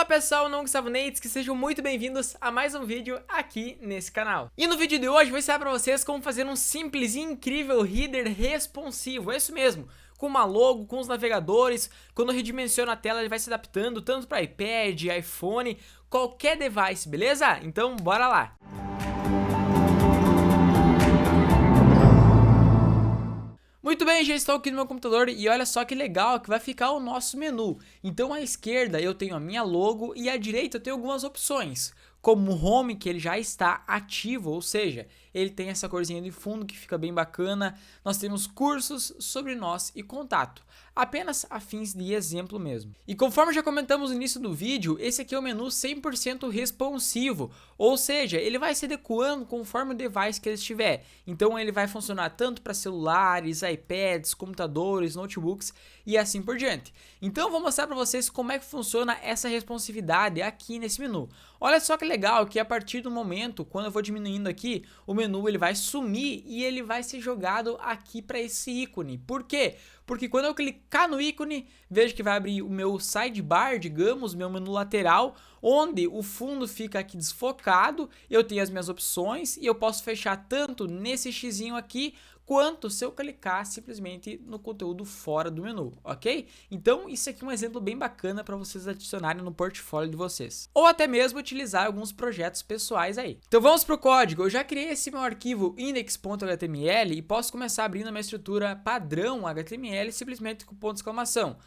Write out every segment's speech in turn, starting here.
pessoal, eu não Gustavo Neitz, que sejam muito bem-vindos a mais um vídeo aqui nesse canal. E no vídeo de hoje vou ensinar pra vocês como fazer um simples e incrível header responsivo, é isso mesmo, com uma logo, com os navegadores. Quando eu redimensiono a tela ele vai se adaptando tanto para iPad, iPhone, qualquer device, beleza? Então bora lá! Muito bem, já estou aqui no meu computador e olha só que legal que vai ficar o nosso menu. Então à esquerda eu tenho a minha logo e à direita eu tenho algumas opções, como o Home, que ele já está ativo, ou seja, ele tem essa corzinha de fundo que fica bem bacana. Nós temos cursos, sobre nós e contato, apenas a fins de exemplo mesmo. E conforme já comentamos no início do vídeo, esse aqui é o menu 100% responsivo, ou seja, ele vai se adequando conforme o device que ele estiver. Então ele vai funcionar tanto para celulares, iPads, computadores, notebooks e assim por diante. Então eu vou mostrar para vocês como é que funciona essa responsividade aqui nesse menu. Olha só que legal que a partir do momento, quando eu vou diminuindo aqui, o menu ele vai sumir e ele vai ser jogado aqui para esse ícone. Por quê? Porque quando eu clicar no ícone, vejo que vai abrir o meu sidebar, digamos, meu menu lateral, onde o fundo fica aqui desfocado, eu tenho as minhas opções e eu posso fechar tanto nesse xizinho aqui, quanto se eu clicar simplesmente no conteúdo fora do menu, ok? Então isso aqui é um exemplo bem bacana para vocês adicionarem no portfólio de vocês. Ou até mesmo utilizar alguns projetos pessoais aí. Então vamos para o código. Eu já criei esse meu arquivo index.html e posso começar abrindo a minha estrutura padrão HTML simplesmente com ponto de exclamação.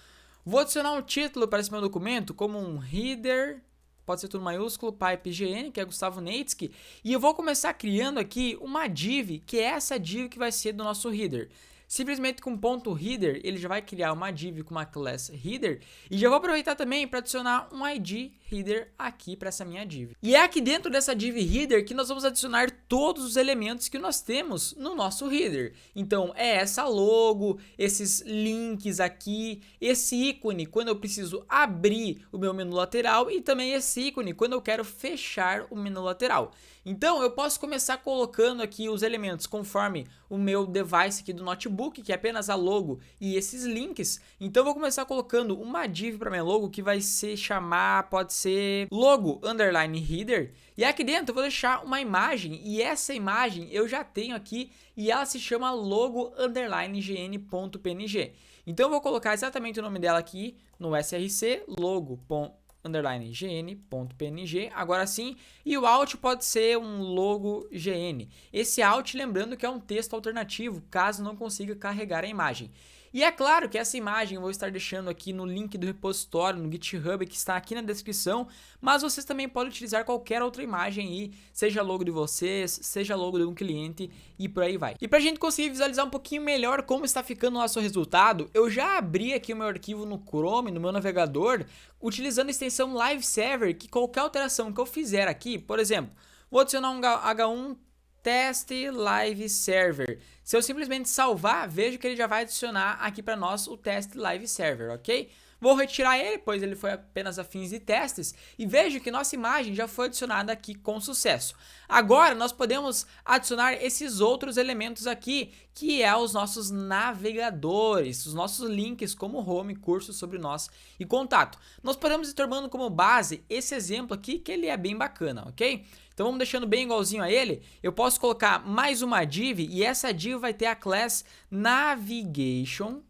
Vou adicionar um título para esse meu documento como um header, pode ser tudo maiúsculo, PyPGN, que é Gustavo Neitzky, e eu vou começar criando aqui uma div, que é essa div que vai ser do nosso header. Simplesmente com ponto .header, ele já vai criar uma div com uma class header, e já vou aproveitar também para adicionar um ID header aqui para essa minha div. E é aqui dentro dessa div header que nós vamos adicionar todos os elementos que nós temos no nosso header. Então é essa logo, esses links aqui, esse ícone quando eu preciso abrir o meu menu lateral e também esse ícone quando eu quero fechar o menu lateral. Então eu posso começar colocando aqui os elementos conforme o meu device aqui do notebook, que é apenas a logo e esses links. Então eu vou começar colocando uma div para minha logo que vai se chamar, pode ser logo underline header. E aqui dentro eu vou deixar uma imagem e essa imagem eu já tenho aqui e ela se chama logo underline gn.png. Então eu vou colocar exatamente o nome dela aqui no src logo.png. gn.png, agora sim, e o alt pode ser um logo gn. Esse alt, lembrando que é um texto alternativo, caso não consiga carregar a imagem. E é claro que essa imagem eu vou estar deixando aqui no link do repositório, no GitHub, que está aqui na descrição, mas vocês também podem utilizar qualquer outra imagem aí, seja logo de vocês, seja logo de um cliente e por aí vai. E para a gente conseguir visualizar um pouquinho melhor como está ficando o nosso resultado, eu já abri aqui o meu arquivo no Chrome, no meu navegador, utilizando a extensão Live Server, que qualquer alteração que eu fizer aqui, por exemplo, vou adicionar um H1 Test Live Server. Se eu simplesmente salvar, vejo que ele já vai adicionar aqui para nós o Test Live Server, ok? Vou retirar ele, pois ele foi apenas a fins de testes, e vejo que nossa imagem já foi adicionada aqui com sucesso. Agora nós podemos adicionar esses outros elementos aqui, que é os nossos navegadores, os nossos links como home, curso, sobre nós e contato. Nós podemos ir tomando como base esse exemplo aqui, que ele é bem bacana, ok? Então vamos deixando bem igualzinho a ele. Eu posso colocar mais uma div e essa div vai ter a class navigation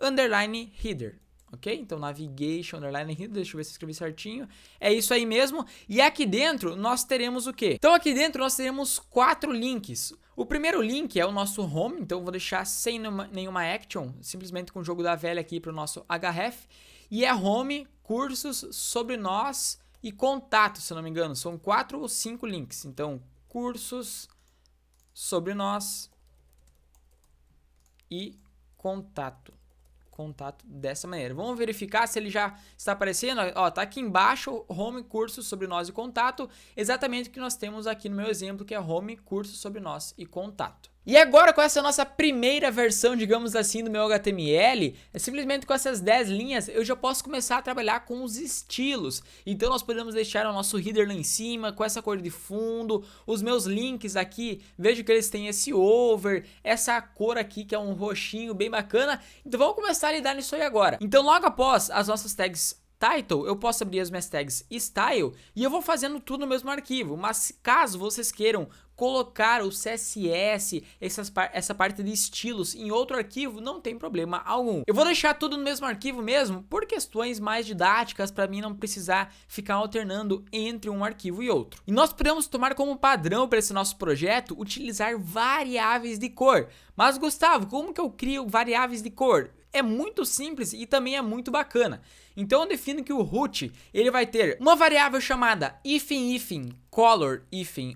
underline header. Ok? Então navigation underline header, deixa eu ver se eu escrevi certinho. É isso aí mesmo. E aqui dentro nós teremos o quê? Então aqui dentro nós teremos 4 links. O primeiro link é o nosso home, então eu vou deixar sem nenhuma action, simplesmente com o jogo da velha aqui para o nosso href. E é home, cursos, sobre nós e contato, se eu não me engano. São 4 ou 5 links. Então, cursos, sobre nós e contato. Contato dessa maneira. Vamos verificar se ele já está aparecendo. Ó, tá aqui embaixo, home, curso, sobre nós e contato. Exatamente o que nós temos aqui no meu exemplo, que é home, curso, sobre nós e contato. E agora com essa nossa primeira versão, digamos assim, do meu HTML, simplesmente com essas 10 linhas, eu já posso começar a trabalhar com os estilos. Então nós podemos deixar o nosso header lá em cima, com essa cor de fundo, os meus links aqui, vejo que eles têm esse over, essa cor aqui que é um roxinho bem bacana. Então vamos começar a lidar nisso aí agora. Então logo após as nossas tags title, eu posso abrir as minhas tags style e eu vou fazendo tudo no mesmo arquivo, mas caso vocês queiram colocar o CSS, essa parte de estilos em outro arquivo, não tem problema algum. Eu vou deixar tudo no mesmo arquivo mesmo, por questões mais didáticas, para mim não precisar ficar alternando entre um arquivo e outro. E nós podemos tomar como padrão para esse nosso projeto, utilizar variáveis de cor. Mas Gustavo, como que eu crio variáveis de cor? É muito simples e também é muito bacana. Então eu defino que o root, ele vai ter uma variável chamada ifin color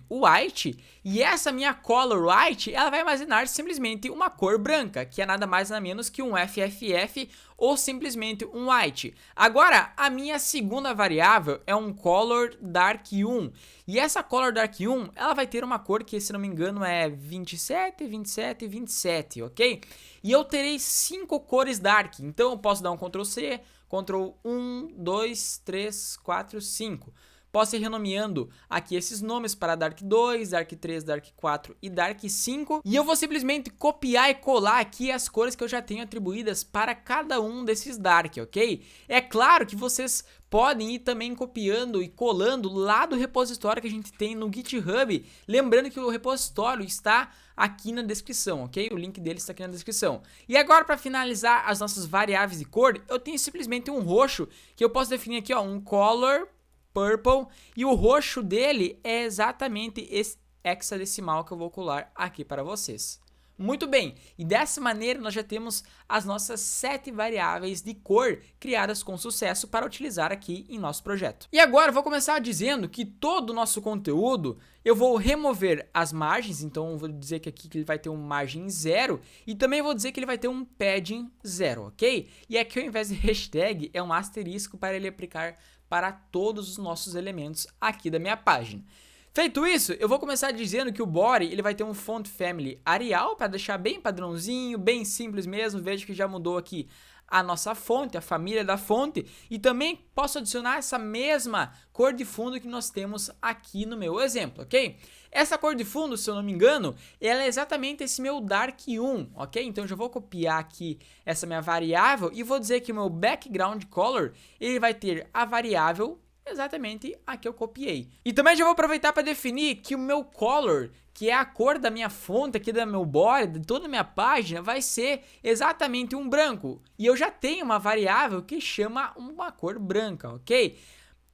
white, e essa minha color white, ela vai armazenar simplesmente uma cor branca, que é nada mais nada menos que um FFF ou simplesmente um white. Agora, a minha segunda variável é um color dark1, e essa color dark1, ela vai ter uma cor que, se não me engano, é 27, 27 e 27, ok? E eu terei 5 cores dark, então eu posso dar um Ctrl C, Ctrl 1, 2, 3, 4, 5. Posso ir renomeando aqui esses nomes para Dark 2, Dark 3, Dark 4 e Dark 5. E eu vou simplesmente copiar e colar aqui as cores que eu já tenho atribuídas para cada um desses Dark, ok? É claro que vocês podem ir também copiando e colando lá do repositório que a gente tem no GitHub. Lembrando que o repositório está aqui na descrição, ok? O link dele está aqui na descrição. E agora, para finalizar as nossas variáveis de cor, eu tenho simplesmente um roxo que eu posso definir aqui, ó, um color purple, e o roxo dele é exatamente esse hexadecimal que eu vou colar aqui para vocês. Muito bem, e dessa maneira nós já temos as nossas 7 variáveis de cor criadas com sucesso para utilizar aqui em nosso projeto. E agora eu vou começar dizendo que todo o nosso conteúdo eu vou remover as margens, então eu vou dizer que aqui ele vai ter um margem 0 e também vou dizer que ele vai ter um padding 0, ok? E aqui ao invés de hashtag é um asterisco para ele aplicar para todos os nossos elementos aqui da minha página. Feito isso, eu vou começar dizendo que o body ele vai ter um font family Arial para deixar bem padrãozinho, bem simples mesmo. Veja que já mudou aqui a nossa fonte, a família da fonte, e também posso adicionar essa mesma cor de fundo que nós temos aqui no meu exemplo, ok? Essa cor de fundo, se eu não me engano, ela é exatamente esse meu dark 1, ok? Então eu já vou copiar aqui essa minha variável e vou dizer que o meu background color, ele vai ter a variável exatamente a que eu copiei. E também já vou aproveitar para definir que o meu color, que é a cor da minha fonte aqui do meu body, de toda a minha página, vai ser exatamente um branco. E eu já tenho uma variável que chama uma cor branca, ok?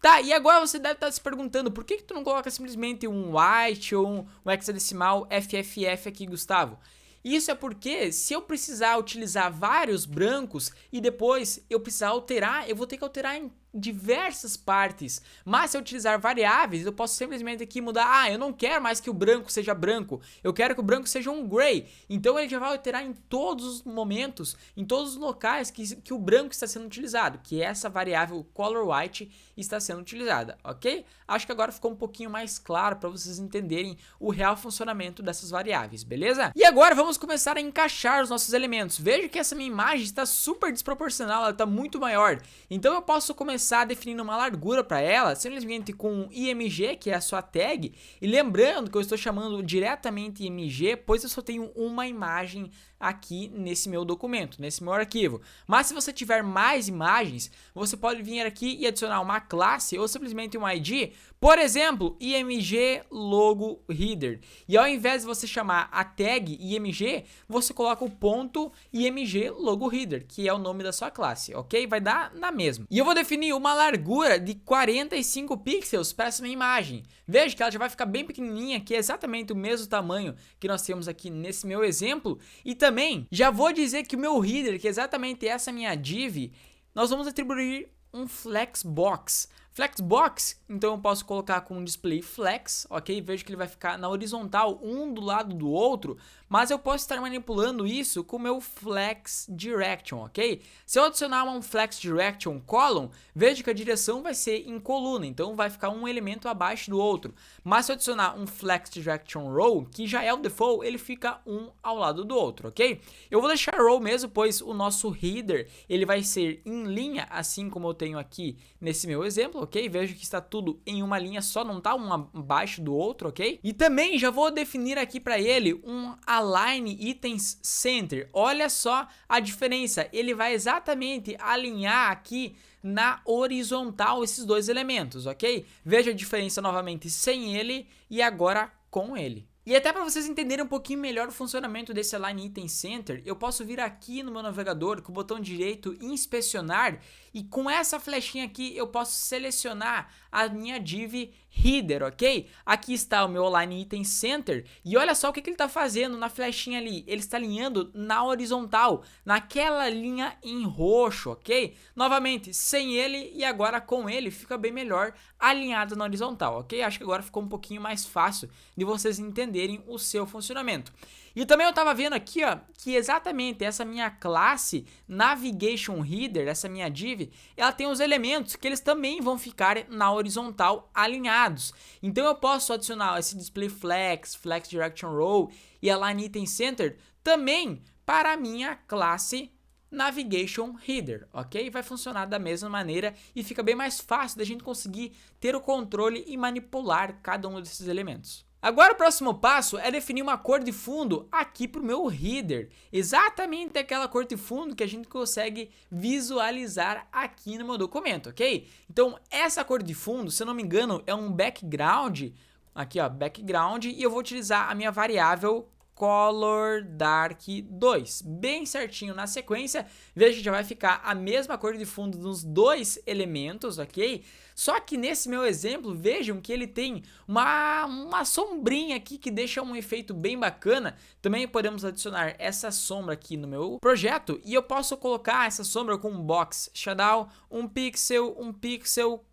Tá, e agora você deve estar se perguntando, por que tu não coloca simplesmente um white ou um hexadecimal FFF aqui, Gustavo? Isso é porque se eu precisar utilizar vários brancos e depois eu precisar alterar, eu vou ter que alterar em diversas partes. Mas se eu utilizar variáveis, eu posso simplesmente aqui mudar, eu não quero mais que o branco seja branco, eu quero que o branco seja um gray. Então ele já vai alterar em todos os momentos, em todos os locais que o branco está sendo utilizado, que essa variável color white está sendo utilizada, ok? Acho que agora ficou um pouquinho mais claro para vocês entenderem o real funcionamento dessas variáveis, beleza? E agora vamos começar a encaixar os nossos elementos. Veja que essa minha imagem está super desproporcional, ela está muito maior. Então eu posso começar definindo uma largura para ela, simplesmente com img, que é a sua tag, e lembrando que eu estou chamando diretamente img, pois eu só tenho uma imagem aqui nesse meu documento, nesse meu arquivo. Mas se você tiver mais imagens, você pode vir aqui e adicionar uma classe ou simplesmente um ID, por exemplo, img logo header. E ao invés de você chamar a tag img, você coloca o ponto img logo header, que é o nome da sua classe, ok? Vai dar na mesma. E eu vou definir uma largura de 45 pixels para essa minha imagem. Veja que ela já vai ficar bem pequenininha, que é exatamente o mesmo tamanho que nós temos aqui nesse meu exemplo. E também já vou dizer que o meu header, que é exatamente essa minha div, nós vamos atribuir um flexbox. Flexbox, então eu posso colocar com um display flex, ok? Vejo que ele vai ficar na horizontal, um do lado do outro, mas eu posso estar manipulando isso com o meu flex direction, ok? Se eu adicionar um flex direction column, vejo que a direção vai ser em coluna, então vai ficar um elemento abaixo do outro. Mas se eu adicionar um flex direction row, que já é o default, ele fica um ao lado do outro, ok? Eu vou deixar row mesmo, pois o nosso header, ele vai ser em linha, assim como eu tenho aqui nesse meu exemplo, ok? Vejo que está tudo em uma linha só, não está um abaixo do outro, ok? E também já vou definir aqui para ele um Align Items Center. Olha só a diferença, ele vai exatamente alinhar aqui na horizontal esses dois elementos, ok? Veja a diferença novamente sem ele e agora com ele. E até para vocês entenderem um pouquinho melhor o funcionamento desse Align Item Center, eu posso vir aqui no meu navegador com o botão direito inspecionar e com essa flechinha aqui eu posso selecionar a minha div Header, ok? Aqui está o meu Align Item Center e olha só o que ele está fazendo na flechinha ali, ele está alinhando na horizontal, naquela linha em roxo, ok? Novamente, sem ele e agora com ele fica bem melhor alinhado na horizontal, ok? Acho que agora ficou um pouquinho mais fácil de vocês entenderem o seu funcionamento. E também eu estava vendo aqui, ó, que exatamente essa minha classe Navigation Header, essa minha div, ela tem os elementos que eles também vão ficar na horizontal alinhados. Então eu posso adicionar esse Display Flex, Flex Direction Row e Align Item Center também para a minha classe Navigation Header, ok? Vai funcionar da mesma maneira e fica bem mais fácil da gente conseguir ter o controle e manipular cada um desses elementos. Agora o próximo passo é definir uma cor de fundo aqui para o meu header, exatamente aquela cor de fundo que a gente consegue visualizar aqui no meu documento, ok? Então essa cor de fundo, se eu não me engano, é um background, aqui ó, background, e eu vou utilizar a minha variável colorDark2, bem certinho na sequência. Veja que já vai ficar a mesma cor de fundo nos dois elementos, ok? Só que nesse meu exemplo, vejam que ele tem uma sombrinha aqui que deixa um efeito bem bacana. Também podemos adicionar essa sombra aqui no meu projeto e eu posso colocar essa sombra com um box shadow, 1 pixel,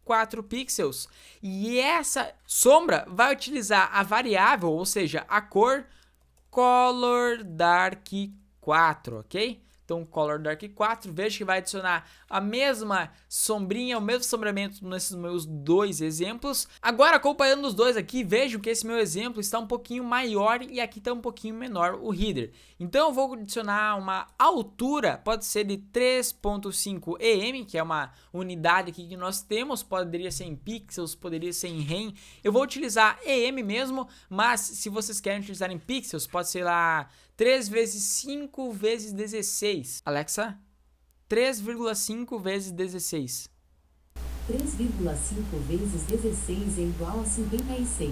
4 pixels. E essa sombra vai utilizar a variável, ou seja, a cor colorDark4, ok? Então, colorDark4, veja que vai adicionar a mesma sombrinha, o mesmo sombreamento nesses meus dois exemplos. Agora, acompanhando os dois aqui, vejam que esse meu exemplo está um pouquinho maior e aqui está um pouquinho menor o header. Então, eu vou adicionar uma altura, pode ser de 3.5 em, que é uma unidade aqui que nós temos, poderia ser em pixels, poderia ser em rem. Eu vou utilizar em mesmo, mas se vocês querem utilizar em pixels, pode ser lá 3 vezes 5 vezes 16. Alexa, 3,5 vezes 16. 3,5 vezes 16 é igual a 56.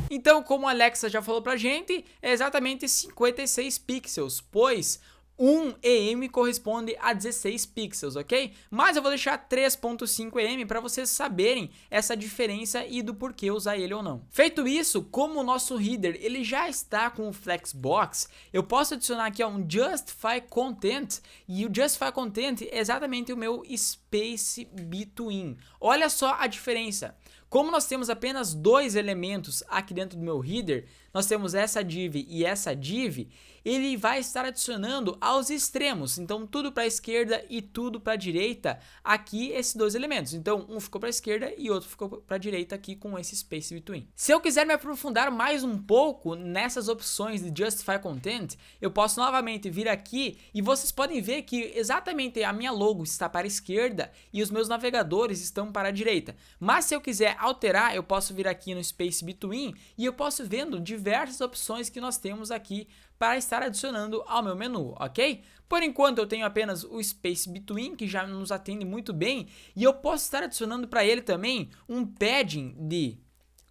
Então, como a Alexa já falou pra gente, é exatamente 56 pixels, pois 1 em corresponde a 16 pixels, ok? Mas eu vou deixar 3.5 em para vocês saberem essa diferença e do porquê usar ele ou não. Feito isso, como o nosso header ele já está com o Flexbox, eu posso adicionar aqui ó, um Justify Content, e o Justify Content é exatamente o meu Space Between. Olha só a diferença. Como nós temos apenas dois elementos aqui dentro do meu header, nós temos essa div e essa div, ele vai estar adicionando aos extremos, então tudo para a esquerda e tudo para a direita, aqui esses dois elementos, então um ficou para a esquerda e outro ficou para a direita aqui com esse Space Between. Se eu quiser me aprofundar mais um pouco nessas opções de Justify Content, eu posso novamente vir aqui e vocês podem ver que exatamente a minha logo está para a esquerda e os meus navegadores estão para a direita, mas se eu quiser alterar, eu posso vir aqui no Space Between e eu posso vendo diversas opções que nós temos aqui para estar adicionando ao meu menu, ok? Por enquanto eu tenho apenas o Space Between, que já nos atende muito bem, e eu posso estar adicionando para ele também um padding de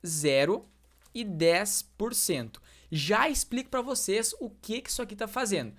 0 e 10%. Já explico para vocês o que isso aqui está fazendo.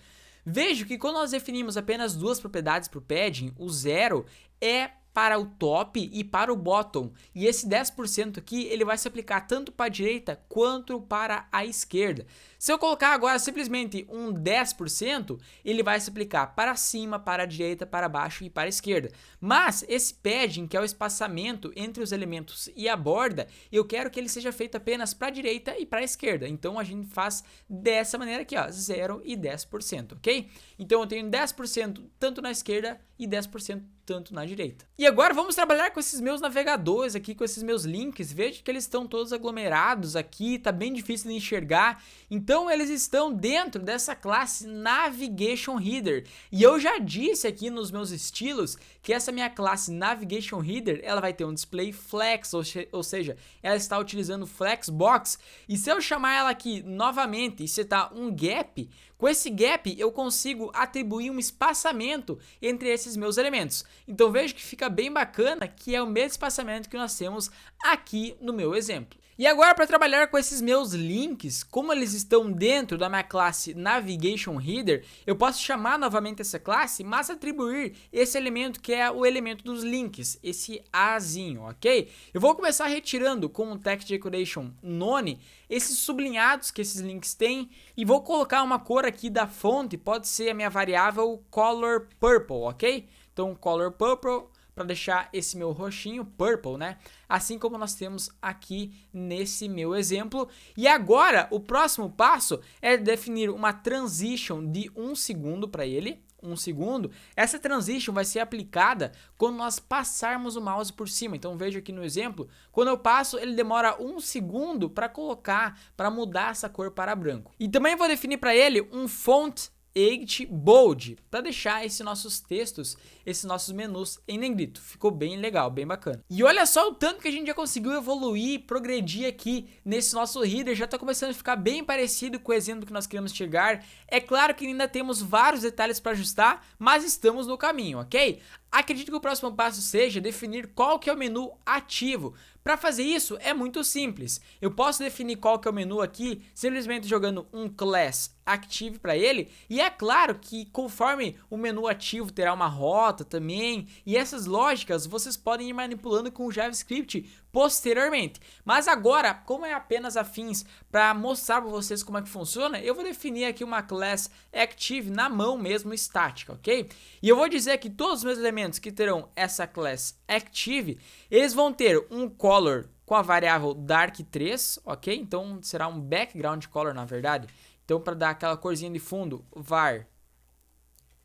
Vejo que quando nós definimos apenas duas propriedades para o padding, o 0 é para o top e para o bottom, e esse 10% aqui ele vai se aplicar tanto para a direita quanto para a esquerda. Se eu colocar agora simplesmente um 10%, ele vai se aplicar para cima, para a direita, para baixo e para a esquerda. Mas esse padding, que é o espaçamento entre os elementos e a borda, eu quero que ele seja feito apenas para a direita e para a esquerda. Então a gente faz dessa maneira aqui, ó, 0 e 10%, ok? Então eu tenho 10% tanto na esquerda e 10% tanto na direita. E agora vamos trabalhar com esses meus navegadores aqui, com esses meus links. Veja que eles estão todos aglomerados aqui, tá bem difícil de enxergar. Então eles estão dentro dessa classe Navigation Header. E eu já disse aqui nos meus estilos que essa minha classe Navigation Header, ela vai ter um display flex, ou seja, ela está utilizando Flexbox. E se eu chamar ela aqui novamente e setar um gap, Com esse gap eu consigo atribuir um espaçamento entre esses meus elementos. Então veja que fica bem bacana, que é o mesmo espaçamento que nós temos aqui no meu exemplo. E agora, para trabalhar com esses meus links, como eles estão dentro da minha classe Navigation Header, eu posso chamar novamente essa classe, mas atribuir esse elemento que é o elemento dos links, esse Azinho, ok? Eu vou começar retirando com o Text Decoration None esses sublinhados que esses links têm e vou colocar uma cor aqui da fonte, pode ser a minha variável Color Purple, ok? Então, Color Purple, para deixar esse meu roxinho, purple, né? Assim como nós temos aqui nesse meu exemplo. E agora, o próximo passo é definir uma transition de 1 segundo para ele. 1 segundo. Essa transition vai ser aplicada quando nós passarmos o mouse por cima. Então veja aqui no exemplo, quando eu passo, ele demora 1 segundo para colocar, para mudar essa cor para branco. E também vou definir para ele um font 8 bold, para deixar esses nossos textos, esses nossos menus em negrito. Ficou bem legal, bem bacana. E olha só o tanto que a gente já conseguiu evoluir, progredir aqui nesse nosso header. Já está começando a ficar bem parecido com o exemplo que nós queremos chegar. É claro que ainda temos vários detalhes para ajustar, mas estamos no caminho, ok? Acredito que o próximo passo seja definir qual que é o menu ativo. Para fazer isso é muito simples. Eu posso definir qual que é o menu aqui simplesmente jogando um class active para ele. E é claro que conforme o menu ativo terá uma rota também. E essas lógicas vocês podem ir manipulando com o JavaScript posteriormente. Mas agora, como é apenas afins para mostrar para vocês como é que funciona, eu vou definir aqui uma class active na mão mesmo, estática, ok? E eu vou dizer que todos os meus elementos que terão essa class active, eles vão ter um color com a variável dark3, ok? Então será um background color na verdade. Então para dar aquela corzinha de fundo, var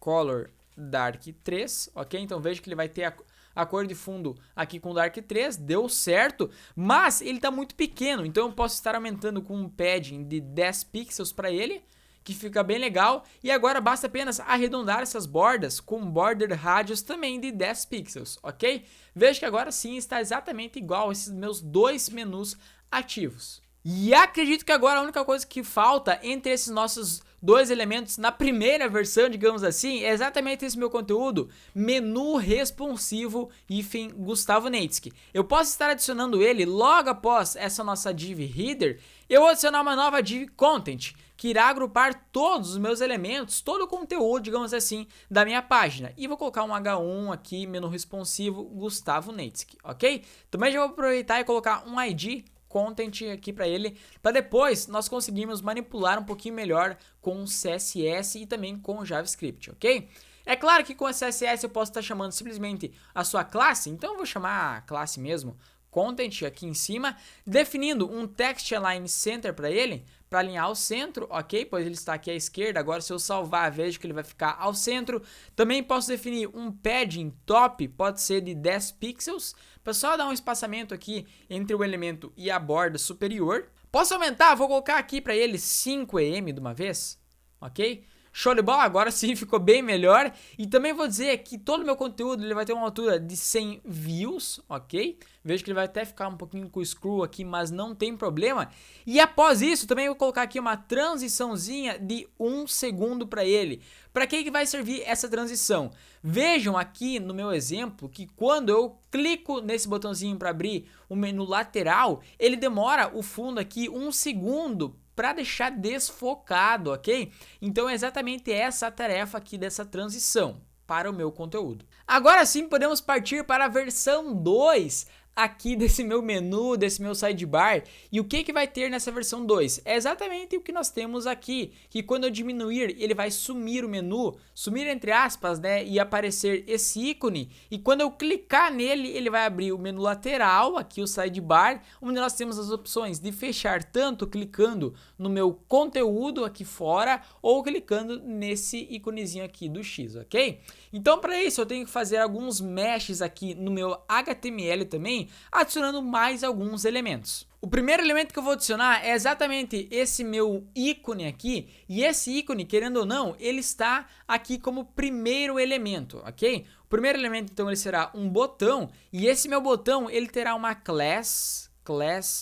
color dark3, ok? Então veja que ele vai ter a cor de fundo aqui com Dark 3, deu certo, mas ele está muito pequeno, então eu posso estar aumentando com um padding de 10 pixels para ele, que fica bem legal, e agora basta apenas arredondar essas bordas com border radius também de 10 pixels, ok? Veja que agora sim está exatamente igual a esses meus dois menus ativos. E acredito que agora a única coisa que falta entre esses nossos dois elementos na primeira versão, digamos assim, é exatamente esse meu conteúdo, menu responsivo hífen Gustavo Neitzky. Eu posso estar adicionando ele logo após essa nossa div header. Eu vou adicionar uma nova div content, que irá agrupar todos os meus elementos, todo o conteúdo, digamos assim, da minha página. E vou colocar um H1 aqui, menu responsivo Gustavo Neitzky, ok? Também já vou aproveitar e colocar um ID content aqui para ele, para depois nós conseguirmos manipular um pouquinho melhor com CSS e também com JavaScript, ok? É claro que com a CSS eu posso estar chamando simplesmente a sua classe, então eu vou chamar a classe mesmo, content aqui em cima, definindo um text align center para ele, para alinhar ao centro, ok? Pois ele está aqui à esquerda, agora se eu salvar vejo que ele vai ficar ao centro. Também posso definir um padding top, pode ser de 10 pixels, para só dar um espaçamento aqui entre o elemento e a borda superior. Posso aumentar, vou colocar aqui para ele 5 em de uma vez, ok? Show de bola, agora sim ficou bem melhor. E também vou dizer que todo o meu conteúdo ele vai ter uma altura de 100 views, ok? Vejo que ele vai até ficar um pouquinho com o screw aqui, mas não tem problema. E após isso, também vou colocar aqui uma transiçãozinha de 1 segundo para ele. Para que vai servir essa transição? Vejam aqui no meu exemplo que quando eu clico nesse botãozinho para abrir o menu lateral, ele demora o fundo aqui 1 segundo para deixar desfocado, ok? Então é exatamente essa a tarefa aqui dessa transição para o meu conteúdo. Agora sim podemos partir para a versão 2 aqui desse meu menu, desse meu sidebar. E o que vai ter nessa versão 2? É exatamente o que nós temos aqui, que quando eu diminuir, ele vai sumir o menu, sumir entre aspas, né, e aparecer esse ícone. E quando eu clicar nele, ele vai abrir o menu lateral, aqui o sidebar, onde nós temos as opções de fechar tanto clicando no meu conteúdo aqui fora, ou clicando nesse íconezinho aqui do X, ok? Então para isso eu tenho que fazer alguns meshes aqui no meu HTML também, adicionando mais alguns elementos. O primeiro elemento que eu vou adicionar é exatamente esse meu ícone aqui, e esse ícone, querendo ou não, ele está aqui como primeiro elemento, ok? O primeiro elemento então ele será um botão, e esse meu botão ele terá uma class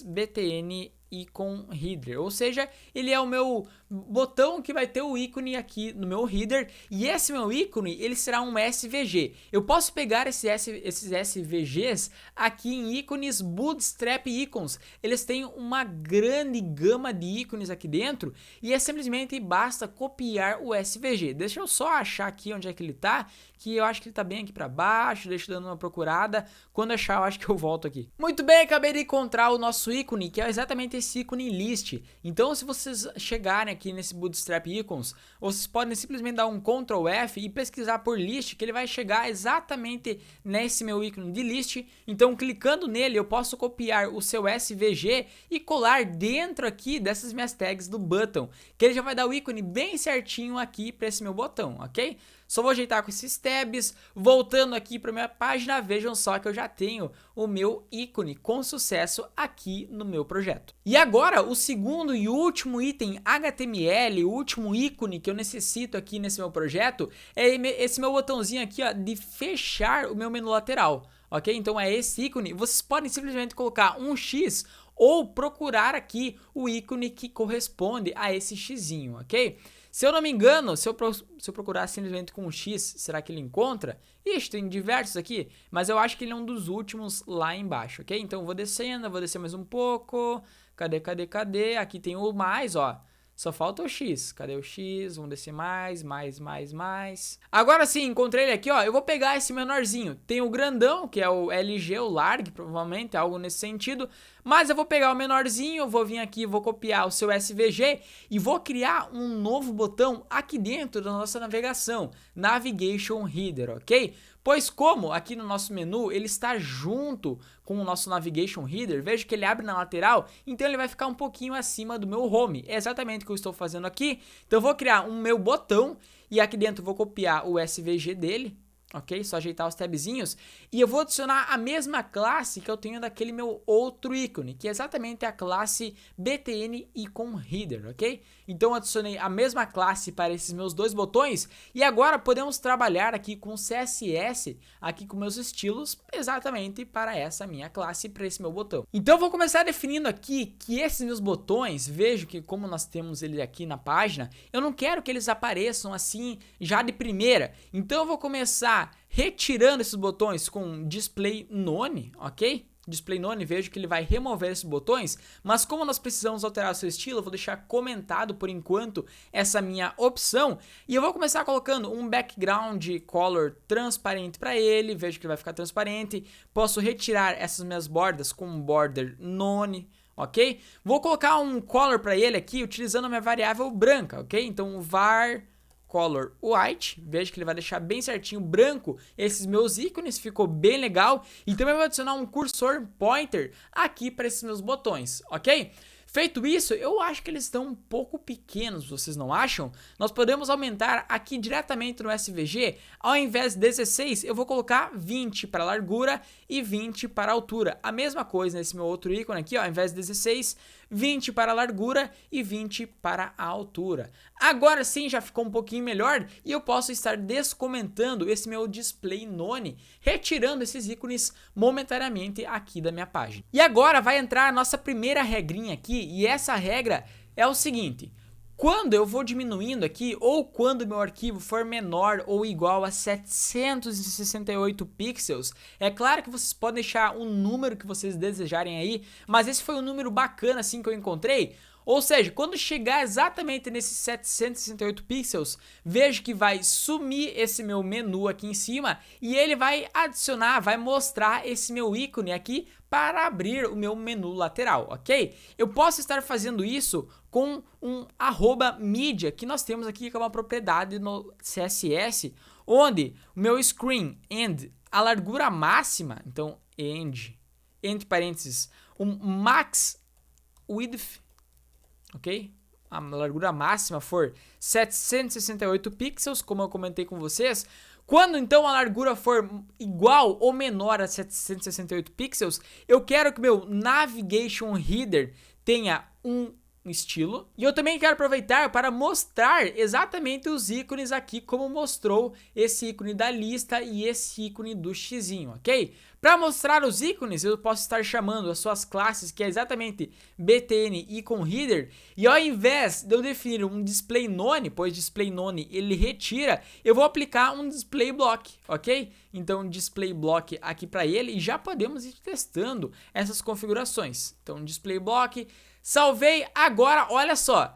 btn Icon Header, ou seja, ele é o meu botão que vai ter o ícone aqui no meu header, e esse meu ícone, ele será um SVG. Eu posso pegar esses SVGs aqui em ícones Bootstrap Icons, eles têm uma grande gama de ícones aqui dentro, e é simplesmente basta copiar o SVG. Deixa eu só achar aqui onde é que ele tá, que eu acho que ele tá bem aqui para baixo, deixa eu dando uma procurada, quando achar eu acho que eu volto aqui. Muito bem, acabei de encontrar o nosso ícone, que é exatamente esse ícone list. Então se vocês chegarem aqui nesse Bootstrap Icons, vocês podem simplesmente dar um Ctrl F e pesquisar por list, que ele vai chegar exatamente nesse meu ícone de list. Então clicando nele eu posso copiar o seu SVG e colar dentro aqui dessas minhas tags do button, que ele já vai dar o ícone bem certinho aqui para esse meu botão, ok? Só vou ajeitar com esses tabs, voltando aqui para minha página, vejam só que eu já tenho o meu ícone com sucesso aqui no meu projeto. E agora, o segundo e último item HTML, o último ícone que eu necessito aqui nesse meu projeto, é esse meu botãozinho aqui, ó, de fechar o meu menu lateral, ok? Então é esse ícone, vocês podem simplesmente colocar um X ou procurar aqui o ícone que corresponde a esse xizinho, ok? Se eu não me engano, se eu procurar simplesmente com um X, será que ele encontra? Ixi, tem diversos aqui, mas eu acho que ele é um dos últimos lá embaixo, ok? Então eu vou descendo, vou descer mais um pouco. Cadê? Aqui tem o mais, ó. Só falta o X. Cadê o X? Vamos descer mais. Agora sim, encontrei ele aqui, ó. Eu vou pegar esse menorzinho. Tem o grandão, que é o LG, o large, provavelmente, algo nesse sentido. Mas eu vou pegar o menorzinho, vou vir aqui, vou copiar o seu SVG e vou criar um novo botão aqui dentro da nossa navegação, Navigation Header, ok? Pois como aqui no nosso menu ele está junto com o nosso Navigation Header, veja que ele abre na lateral, então ele vai ficar um pouquinho acima do meu home. É exatamente o que eu estou fazendo aqui. Então eu vou criar um meu botão e aqui dentro eu vou copiar o SVG dele. Ok? Só ajeitar os tabzinhos. E eu vou adicionar a mesma classe que eu tenho daquele meu outro ícone, que é exatamente a classe BTN Icon Header, ok? Então eu adicionei a mesma classe para esses meus dois botões. E agora podemos trabalhar aqui com CSS, aqui com meus estilos, exatamente para essa minha classe, para esse meu botão. Então eu vou começar definindo aqui que esses meus botões, vejo que como nós temos ele aqui na página, eu não quero que eles apareçam assim já de primeira. Então eu vou começar retirando esses botões com Display None, ok? Display None, vejo que ele vai remover esses botões, mas como nós precisamos alterar o seu estilo, eu vou deixar comentado por enquanto essa minha opção, e eu vou começar colocando um background color transparente para ele, vejo que ele vai ficar transparente, posso retirar essas minhas bordas com um border None, ok? Vou colocar um color para ele aqui utilizando a minha variável branca, ok? Então var color white, veja que ele vai deixar bem certinho branco esses meus ícones, ficou bem legal. E também vou adicionar um cursor pointer aqui para esses meus botões, ok? Feito isso, eu acho que eles estão um pouco pequenos, vocês não acham? Nós podemos aumentar aqui diretamente no SVG, ao invés de 16, eu vou colocar 20 para a largura e 20 para a altura. A mesma coisa nesse meu outro ícone aqui, ó, ao invés de 16, 20 para a largura e 20 para a altura. Agora sim já ficou um pouquinho melhor e eu posso estar descomentando esse meu display none, retirando esses ícones momentaneamente aqui da minha página. E agora vai entrar a nossa primeira regrinha aqui, e essa regra é o seguinte: quando eu vou diminuindo aqui, ou quando meu arquivo for menor ou igual a 768 pixels, é claro que vocês podem deixar um número que vocês desejarem aí, mas esse foi um número bacana assim que eu encontrei. Ou seja, quando chegar exatamente nesses 768 pixels, vejo que vai sumir esse meu menu aqui em cima e ele vai adicionar, vai mostrar esse meu ícone aqui para abrir o meu menu lateral, ok? Eu posso estar fazendo isso com um @media que nós temos aqui, que é uma propriedade no CSS, onde o meu screen end, a largura máxima, então end, entre parênteses, um max width, ok? A largura máxima for 768 pixels, como eu comentei com vocês. Quando então a largura for igual ou menor a 768 pixels, eu quero que meu Navigation Header tenha um estilo. E eu também quero aproveitar para mostrar exatamente os ícones aqui, como mostrou esse ícone da lista e esse ícone do xizinho, ok? Para mostrar os ícones, eu posso estar chamando as suas classes, que é exatamente btn icon header, e ao invés de eu definir um display none, pois display none ele retira, eu vou aplicar um display block, ok? Então display block aqui para ele e já podemos ir testando essas configurações. Então display block, salvei, agora olha só.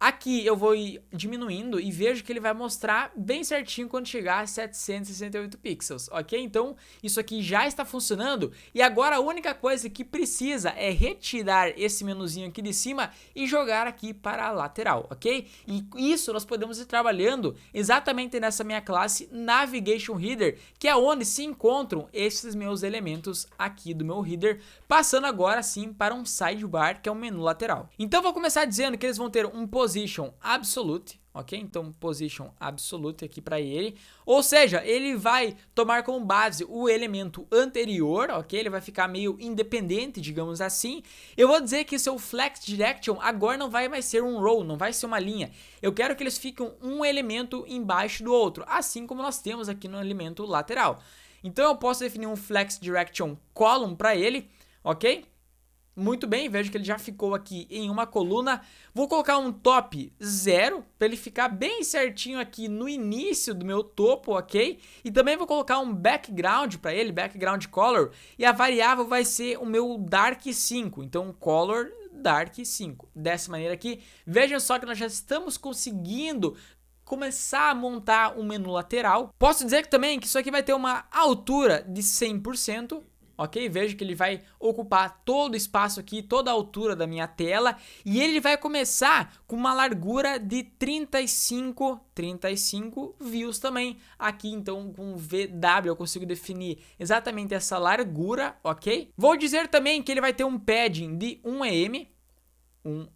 Aqui eu vou ir diminuindo e vejo que ele vai mostrar bem certinho quando chegar a 768 pixels, ok? Então isso aqui já está funcionando e agora a única coisa que precisa é retirar esse menuzinho aqui de cima e jogar aqui para a lateral, ok? E isso nós podemos ir trabalhando exatamente nessa minha classe Navigation Header, que é onde se encontram esses meus elementos aqui do meu header, passando agora sim para um sidebar, que é um menu lateral. Então vou começar dizendo que eles vão ter um Position Absolute, ok? Então Position Absolute aqui para ele, ou seja, ele vai tomar como base o elemento anterior, ok? Ele vai ficar meio independente, digamos assim. Eu vou dizer que seu Flex Direction agora não vai mais ser um row, não vai ser uma linha. Eu quero que eles fiquem um elemento embaixo do outro, assim como nós temos aqui no elemento lateral. Então eu posso definir um Flex Direction Column para ele, ok? Muito bem, vejo que ele já ficou aqui em uma coluna. Vou colocar um top 0 para ele ficar bem certinho aqui no início do meu topo, ok? E também vou colocar um background para ele, background color, e a variável vai ser o meu dark 5, então color dark 5. Dessa maneira aqui, vejam só que nós já estamos conseguindo começar a montar um menu lateral. Posso dizer que também que isso aqui vai ter uma altura de 100%. Ok? Veja que ele vai ocupar todo o espaço aqui, toda a altura da minha tela, e ele vai começar com uma largura de 35 views também. Aqui então com VW eu consigo definir exatamente essa largura, ok? Vou dizer também que ele vai ter um padding de 1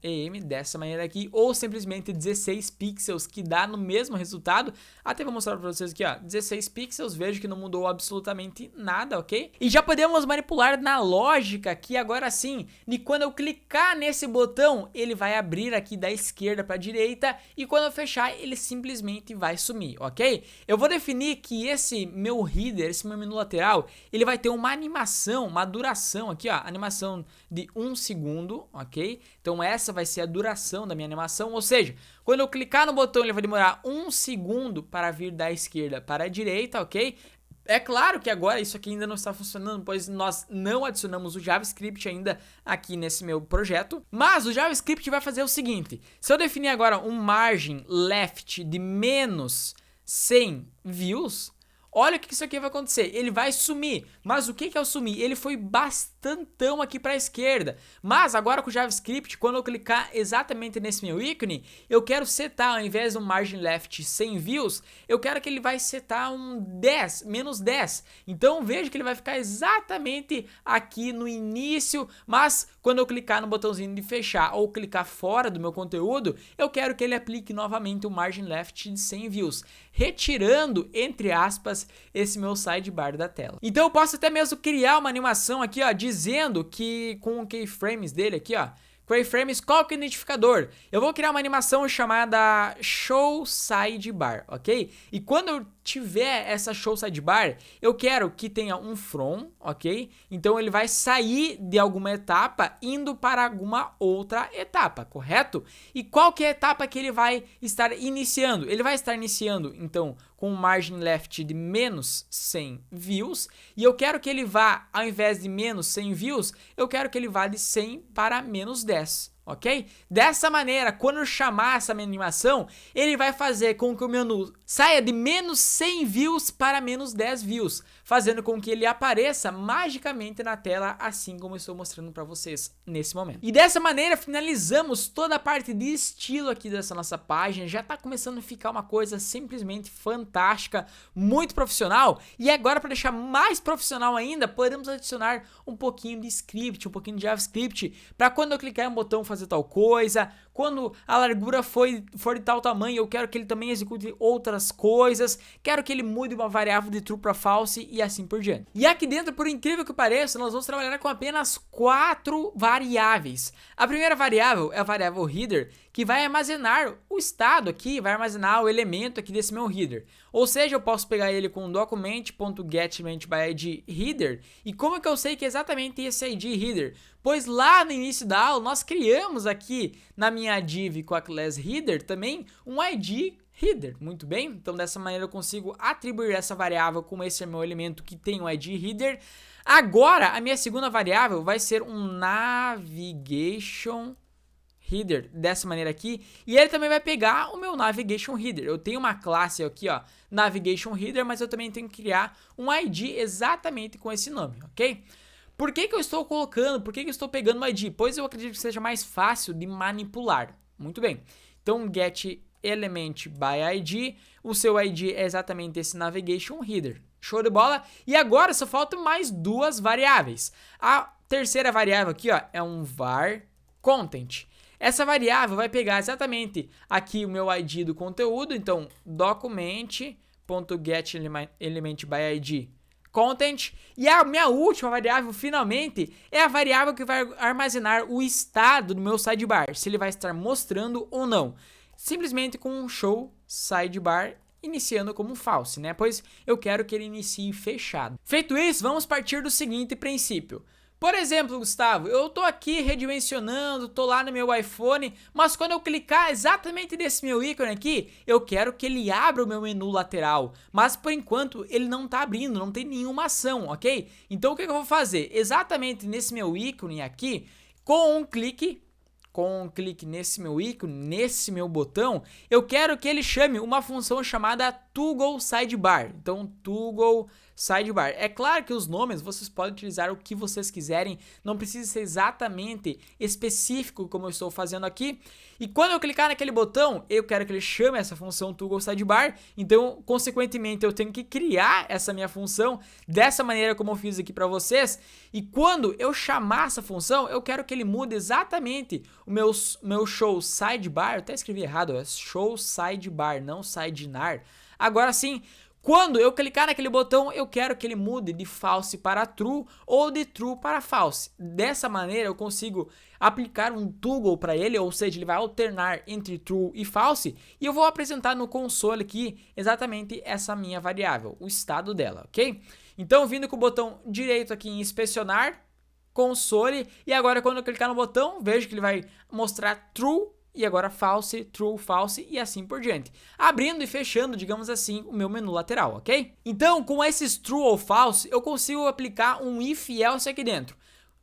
EM dessa maneira aqui, ou simplesmente 16 pixels, que dá no mesmo resultado. Até vou mostrar para vocês aqui, ó, 16 pixels, vejo que não mudou absolutamente nada, ok? E já podemos manipular na lógica aqui agora sim, de quando eu clicar nesse botão, ele vai abrir aqui da esquerda para a direita, e quando eu fechar, ele simplesmente vai sumir, ok? Eu vou definir que esse meu header, esse meu menu lateral, ele vai ter uma animação, uma duração aqui, ó, animação de 1 segundo, ok? Então essa vai ser a duração da minha animação, ou seja, quando eu clicar no botão ele vai demorar 1 segundo para vir da esquerda para a direita, ok? É claro que agora isso aqui ainda não está funcionando, pois nós não adicionamos o JavaScript ainda aqui nesse meu projeto, mas o JavaScript vai fazer o seguinte: se eu definir agora um margin left de menos 100 views, olha o que isso aqui vai acontecer, ele vai sumir. Mas o que é o sumir? Ele foi bastantão aqui para a esquerda. Mas agora com o JavaScript, quando eu clicar exatamente nesse meu ícone, eu quero setar, ao invés de um margin left 100 views, eu quero que ele vai setar um 10, menos 10. Então veja que ele vai ficar exatamente aqui no início, mas quando eu clicar no botãozinho de fechar ou clicar fora do meu conteúdo, eu quero que ele aplique novamente o margin left de 100 views, retirando, entre aspas, esse meu sidebar da tela. Então eu posso até mesmo criar uma animação aqui, ó, dizendo que com o keyframes dele aqui, ó, keyframes, qual que é o identificador? Eu vou criar uma animação chamada show sidebar, ok? E quando eu tiver essa show sidebar, eu quero que tenha um from, ok? Então ele vai sair de alguma etapa indo para alguma outra etapa, correto? E qual que é a etapa que ele vai estar iniciando? Ele vai estar iniciando, então, com um margin left de menos 100 views, e eu quero que ele vá, ao invés de menos 100 views, eu quero que ele vá de 100 para menos 10. Ok? Dessa maneira, quando eu chamar essa minha animação, ele vai fazer com que o menu saia de menos 100 views para menos 10 views, fazendo com que ele apareça magicamente na tela, assim como eu estou mostrando para vocês nesse momento. E dessa maneira, finalizamos toda a parte de estilo aqui dessa nossa página. Já está começando a ficar uma coisa simplesmente fantástica, muito profissional. E agora, para deixar mais profissional ainda, podemos adicionar um pouquinho de script, um pouquinho de JavaScript, para quando eu clicar em um botão fazer tal coisa, quando a largura for de tal tamanho, eu quero que ele também execute outras coisas, quero que ele mude uma variável de true para false e assim por diante. E aqui dentro, por incrível que pareça, nós vamos trabalhar com apenas 4 variáveis. A primeira variável é a variável header, que vai armazenar o estado aqui, vai armazenar o elemento aqui desse meu header. Ou seja, eu posso pegar ele com document.getElementById header. E como é que eu sei que é exatamente esse ID header? Pois lá no início da aula nós criamos aqui na minha div com a class header também um ID header, muito bem? Então dessa maneira eu consigo atribuir essa variável como esse é meu elemento que tem o ID header. Agora a minha segunda variável vai ser um navigation header, dessa maneira aqui, e ele também vai pegar o meu navigation header. Eu tenho uma classe aqui, ó, navigation header, mas eu também tenho que criar um ID exatamente com esse nome, ok? Por que eu estou colocando, por que eu estou pegando o ID? Pois eu acredito que seja mais fácil de manipular. Muito bem, então get element by ID, o seu ID é exatamente esse navigation header. Show de bola? E agora só faltam mais 2 variáveis. A terceira variável aqui, ó, é um var content. Essa variável vai pegar exatamente aqui o meu ID do conteúdo, então document.getElementById content, e a minha última variável finalmente é a variável que vai armazenar o estado do meu sidebar, se ele vai estar mostrando ou não, simplesmente com um show sidebar iniciando como false, né? Pois eu quero que ele inicie fechado. Feito isso, vamos partir do seguinte princípio. Por exemplo, Gustavo, eu tô aqui redimensionando, tô lá no meu iPhone, mas quando eu clicar exatamente nesse meu ícone aqui, eu quero que ele abra o meu menu lateral, mas por enquanto ele não tá abrindo, não tem nenhuma ação, ok? Então o que eu vou fazer? Exatamente nesse meu ícone aqui, com um clique nesse meu ícone, nesse meu botão, eu quero que ele chame uma função chamada toggle sidebar. Então, toggle sidebar. É claro que os nomes vocês podem utilizar o que vocês quiserem, não precisa ser exatamente específico como eu estou fazendo aqui. E quando eu clicar naquele botão, eu quero que ele chame essa função toggle sidebar, então consequentemente eu tenho que criar essa minha função dessa maneira como eu fiz aqui para vocês. E quando eu chamar essa função, eu quero que ele mude exatamente o meu show sidebar, eu até escrevi errado, é show sidebar, não sidenar. Agora sim, quando eu clicar naquele botão, eu quero que ele mude de false para true ou de true para false. Dessa maneira eu consigo aplicar um toggle para ele, ou seja, ele vai alternar entre true e false, e eu vou apresentar no console aqui exatamente essa minha variável, o estado dela, ok? Então, vindo com o botão direito aqui em inspecionar, console, e agora quando eu clicar no botão, vejo que ele vai mostrar true, e agora false, true, false e assim por diante. Abrindo e fechando, digamos assim, o meu menu lateral, ok? Então, com esses true ou false, eu consigo aplicar um if else aqui dentro.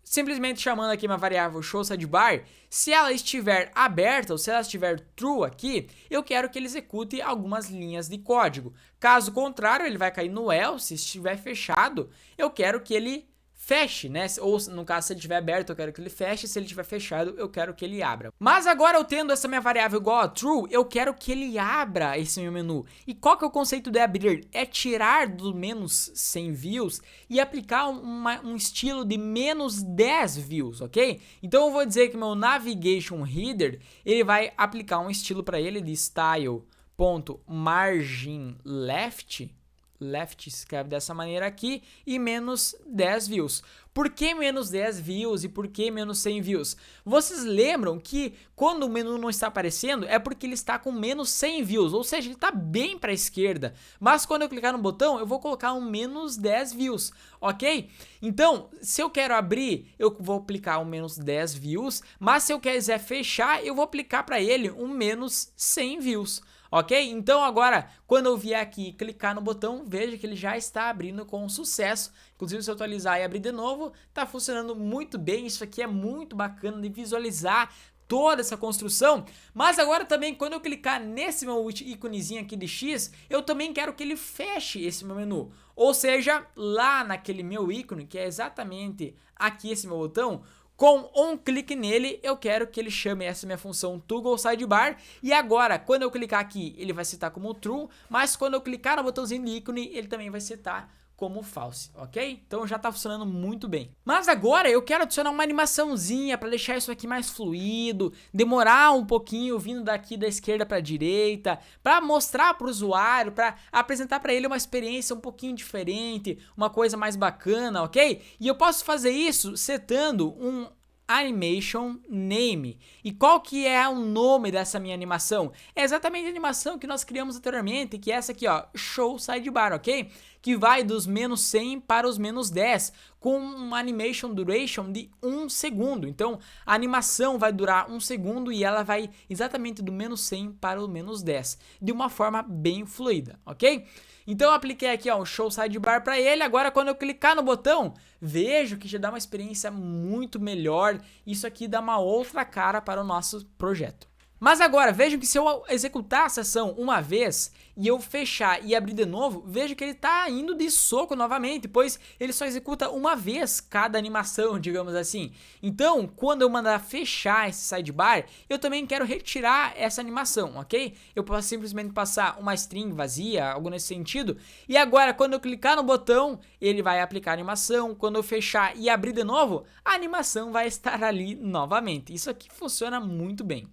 Simplesmente chamando aqui uma variável show sidebar, se ela estiver aberta ou se ela estiver true aqui, eu quero que ele execute algumas linhas de código. Caso contrário, ele vai cair no else, se estiver fechado, eu quero que ele feche, né? Ou no caso, se ele estiver aberto, eu quero que ele feche, se ele estiver fechado, eu quero que ele abra. Mas agora eu tendo essa minha variável igual a true, eu quero que ele abra esse meu menu. E qual que é o conceito de abrir? É tirar do menos 100 views e aplicar um estilo de menos 10 views, ok? Então eu vou dizer que meu navigation header, ele vai aplicar um estilo para ele de style.marginLeft, left escreve dessa maneira aqui, e menos 10 views. Por que menos 10 views e por que menos 100 views? Vocês lembram que quando o menu não está aparecendo é porque ele está com menos 100 views, ou seja, ele está bem para a esquerda. Mas quando eu clicar no botão, eu vou colocar um menos 10 views, ok? Então, se eu quero abrir, eu vou aplicar um menos 10 views, mas se eu quiser fechar, eu vou aplicar para ele um menos 100 views. Ok? Então agora, quando eu vier aqui e clicar no botão, veja que ele já está abrindo com sucesso. Inclusive, se eu atualizar e abrir de novo, está funcionando muito bem. Isso aqui é muito bacana de visualizar toda essa construção. Mas agora também, quando eu clicar nesse meu íconezinho aqui de X, eu também quero que ele feche esse meu menu. Ou seja, lá naquele meu ícone, que é exatamente aqui esse meu botão, com um clique nele, eu quero que ele chame essa minha função toggle sidebar. E agora, quando eu clicar aqui, ele vai setar como true. Mas quando eu clicar no botãozinho de ícone, ele também vai setar como false, ok? Então já tá funcionando muito bem. Mas agora eu quero adicionar uma animaçãozinha para deixar isso aqui mais fluido, demorar um pouquinho vindo daqui da esquerda para a direita, para mostrar para o usuário, para apresentar para ele uma experiência um pouquinho diferente, uma coisa mais bacana, ok? E eu posso fazer isso setando um animation name. E qual que é o nome dessa minha animação? É exatamente a animação que nós criamos anteriormente, que é essa aqui, ó, show sidebar, ok? Que vai dos menos 100 para os menos 10, com uma animation duration de 1 segundo. Então, a animação vai durar 1 segundo e ela vai exatamente do menos 100 para o menos 10, de uma forma bem fluida, ok? Então eu apliquei aqui, ó, um show sidebar para ele. Agora quando eu clicar no botão, vejo que já dá uma experiência muito melhor. Isso aqui dá uma outra cara para o nosso projeto. Mas agora, vejam que se eu executar a sessão uma vez e eu fechar e abrir de novo, vejo que ele está indo de soco novamente, pois ele só executa uma vez cada animação, digamos assim. Então, quando eu mandar fechar esse sidebar, eu também quero retirar essa animação, ok? Eu posso simplesmente passar uma string vazia, algo nesse sentido. E agora, quando eu clicar no botão, ele vai aplicar a animação. Quando eu fechar e abrir de novo, a animação vai estar ali novamente. Isso aqui funciona muito bem.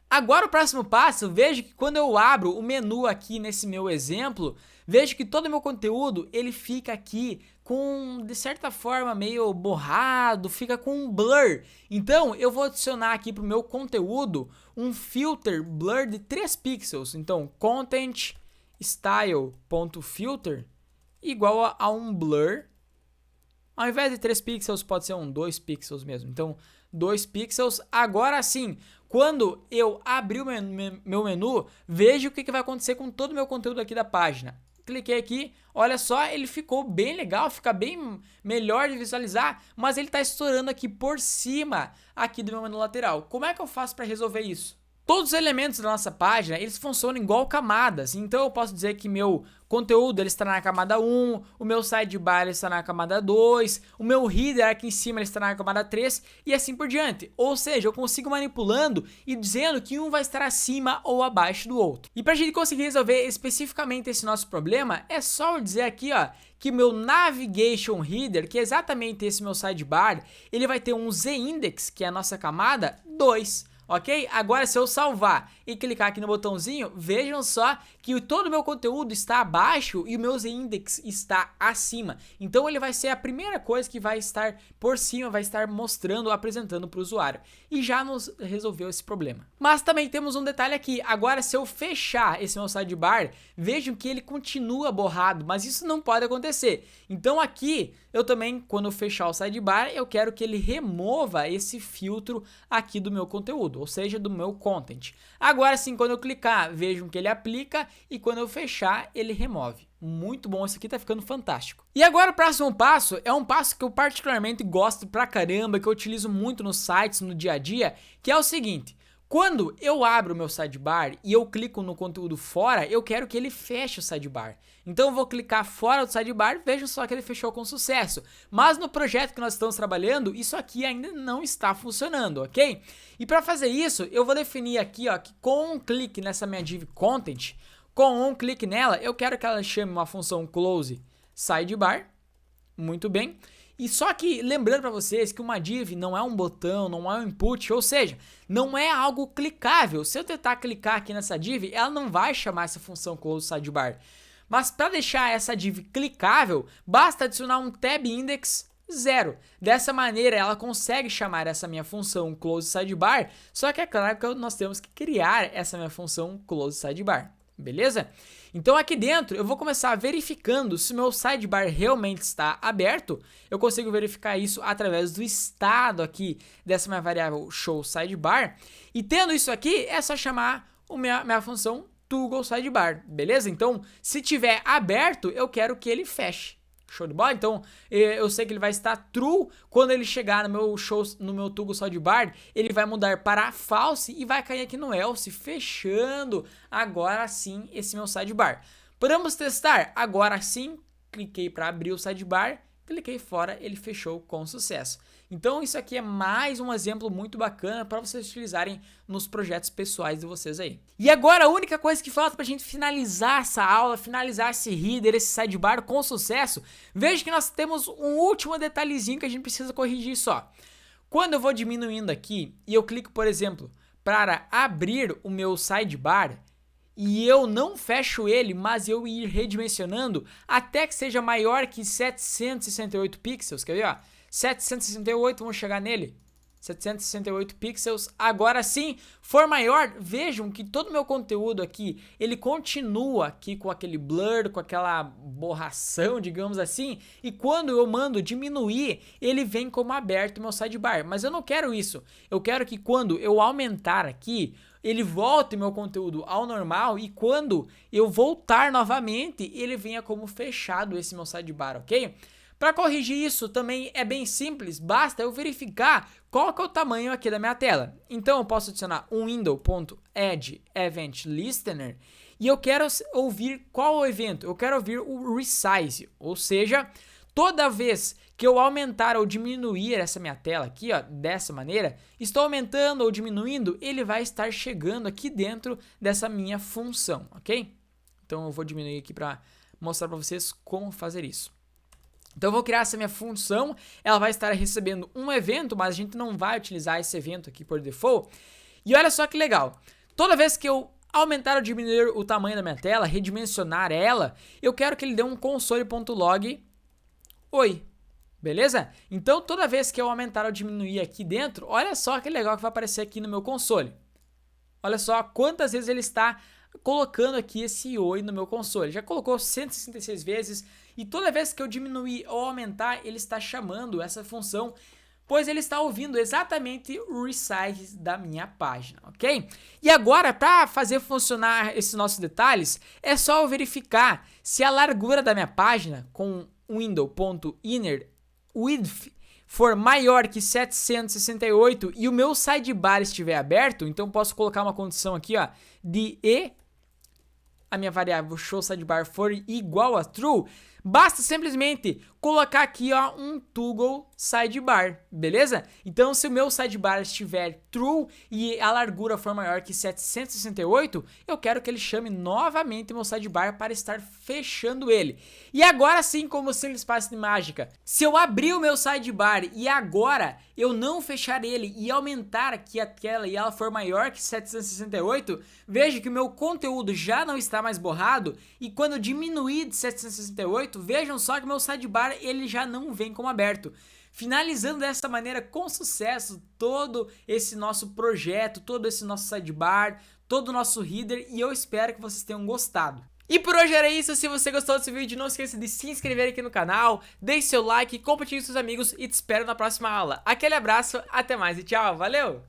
Agora o próximo passo, vejo que quando eu abro o menu aqui nesse meu exemplo, vejo que todo o meu conteúdo ele fica aqui com, de certa forma, meio borrado, fica com um blur. Então eu vou adicionar aqui para o meu conteúdo um filter blur de 3 pixels. Então content style.filter igual a um blur. Ao invés de 3 pixels pode ser um 2 pixels mesmo. Então 2 pixels. Agora sim, quando eu abrir o meu menu, veja o que vai acontecer com todo o meu conteúdo aqui da página. Cliquei aqui, olha só, ele ficou bem legal, fica bem melhor de visualizar, mas ele está estourando aqui por cima aqui do meu menu lateral. Como é que eu faço para resolver isso? Todos os elementos da nossa página, eles funcionam igual camadas, então eu posso dizer que meu conteúdo ele está na camada 1, o meu sidebar ele está na camada 2, o meu header aqui em cima ele está na camada 3 e assim por diante. Ou seja, eu consigo manipulando e dizendo que um vai estar acima ou abaixo do outro. E para a gente conseguir resolver especificamente esse nosso problema, é só eu dizer aqui, ó, que o meu navigation header, que é exatamente esse meu sidebar, ele vai ter um z-index, que é a nossa camada 2. Ok? Agora se eu salvar e clicar aqui no botãozinho, vejam só que todo o meu conteúdo está abaixo e o meu z-index está acima. Então ele vai ser a primeira coisa que vai estar por cima, vai estar mostrando, apresentando para o usuário. E já nos resolveu esse problema. Mas também temos um detalhe aqui. Agora se eu fechar esse meu sidebar, vejam que ele continua borrado, mas isso não pode acontecer. Então aqui eu também, quando eu fechar o sidebar, eu quero que ele remova esse filtro aqui do meu conteúdo, ou seja, do meu content. Agora sim, quando eu clicar, vejam que ele aplica e quando eu fechar, ele remove. Muito bom, isso aqui tá ficando fantástico. E agora o próximo passo é um passo que eu particularmente gosto pra caramba, que eu utilizo muito nos sites, no dia a dia, que é o seguinte. Quando eu abro o meu sidebar e eu clico no conteúdo fora, eu quero que ele feche o sidebar. Então eu vou clicar fora do sidebar, veja só que ele fechou com sucesso. Mas no projeto que nós estamos trabalhando, isso aqui ainda não está funcionando, ok? E para fazer isso, eu vou definir aqui, ó, que com um clique nessa minha div content, com um clique nela, eu quero que ela chame uma função close sidebar. Muito bem. E só que lembrando para vocês que uma div não é um botão, não é um input, ou seja, não é algo clicável. Se eu tentar clicar aqui nessa div, ela não vai chamar essa função close sidebar. Mas para deixar essa div clicável, basta adicionar um tab index 0. Dessa maneira ela consegue chamar essa minha função close sidebar, só que é claro que nós temos que criar essa minha função close sidebar. Beleza? Então aqui dentro eu vou começar verificando se o meu sidebar realmente está aberto. Eu consigo verificar isso através do estado aqui dessa minha variável show sidebar. E tendo isso aqui, é só chamar a minha função toggle sidebar, beleza? Então se tiver aberto, eu quero que ele feche. Show de bola? Então eu sei que ele vai estar true. Quando ele chegar no meu toggle sidebar, ele vai mudar para false e vai cair aqui no else, fechando agora sim esse meu sidebar. Podemos testar? Agora sim, cliquei para abrir o sidebar, cliquei fora, ele fechou com sucesso. Então isso aqui é mais um exemplo muito bacana para vocês utilizarem nos projetos pessoais de vocês aí. E agora a única coisa que falta pra gente finalizar essa aula, finalizar esse header, esse sidebar com sucesso, veja que nós temos um último detalhezinho que a gente precisa corrigir só. Quando eu vou diminuindo aqui e eu clico, por exemplo, para abrir o meu sidebar, e eu não fecho ele, mas eu ir redimensionando até que seja maior que 768 pixels, quer ver, ó? 768, vamos chegar nele, 768 pixels, agora sim, for maior, vejam que todo o meu conteúdo aqui, ele continua aqui com aquele blur, com aquela borração, digamos assim, e quando eu mando diminuir, ele vem como aberto o meu sidebar, mas eu não quero isso, eu quero que quando eu aumentar aqui, ele volte meu conteúdo ao normal e quando eu voltar novamente, ele venha como fechado esse meu sidebar, ok? Para corrigir isso também é bem simples, basta eu verificar qual que é o tamanho aqui da minha tela. Então eu posso adicionar um window.add event listener e eu quero ouvir qual o evento? Eu quero ouvir o resize, ou seja, toda vez que eu aumentar ou diminuir essa minha tela aqui, ó, dessa maneira, estou aumentando ou diminuindo, ele vai estar chegando aqui dentro dessa minha função, ok? Então eu vou diminuir aqui para mostrar para vocês como fazer isso. Então eu vou criar essa minha função, ela vai estar recebendo um evento, mas a gente não vai utilizar esse evento aqui por default. E olha só que legal, toda vez que eu aumentar ou diminuir o tamanho da minha tela, redimensionar ela, eu quero que ele dê um console.log oi, beleza? Então toda vez que eu aumentar ou diminuir aqui dentro, olha só que legal que vai aparecer aqui no meu console. Olha só quantas vezes ele está colocando aqui esse oi no meu console. Já colocou 166 vezes e toda vez que eu diminuir ou aumentar, ele está chamando essa função, pois ele está ouvindo exatamente o resize da minha página, ok? E agora, para fazer funcionar esses nossos detalhes, é só eu verificar se a largura da minha página com window.inner width for maior que 768 e o meu sidebar estiver aberto, então posso colocar uma condição aqui, ó, de a minha variável show sidebar for igual a true, basta simplesmente colocar aqui, ó, um toggle sidebar, beleza? Então, se o meu sidebar estiver true e a largura for maior que 768, eu quero que ele chame novamente o meu sidebar para estar fechando ele. E agora sim, como simples passe de mágica, se eu abrir o meu sidebar e agora eu não fechar ele e aumentar aqui a tela e ela for maior que 768, veja que o meu conteúdo já não está mais borrado e quando eu diminuir de 768, vejam só que o meu sidebar ele já não vem como aberto. Finalizando dessa maneira com sucesso todo esse nosso projeto, todo esse nosso sidebar, todo o nosso header e eu espero que vocês tenham gostado. E por hoje era isso, se você gostou desse vídeo não esqueça de se inscrever aqui no canal, deixe seu like, compartilhe com seus amigos e te espero na próxima aula. Aquele abraço, até mais e tchau, valeu!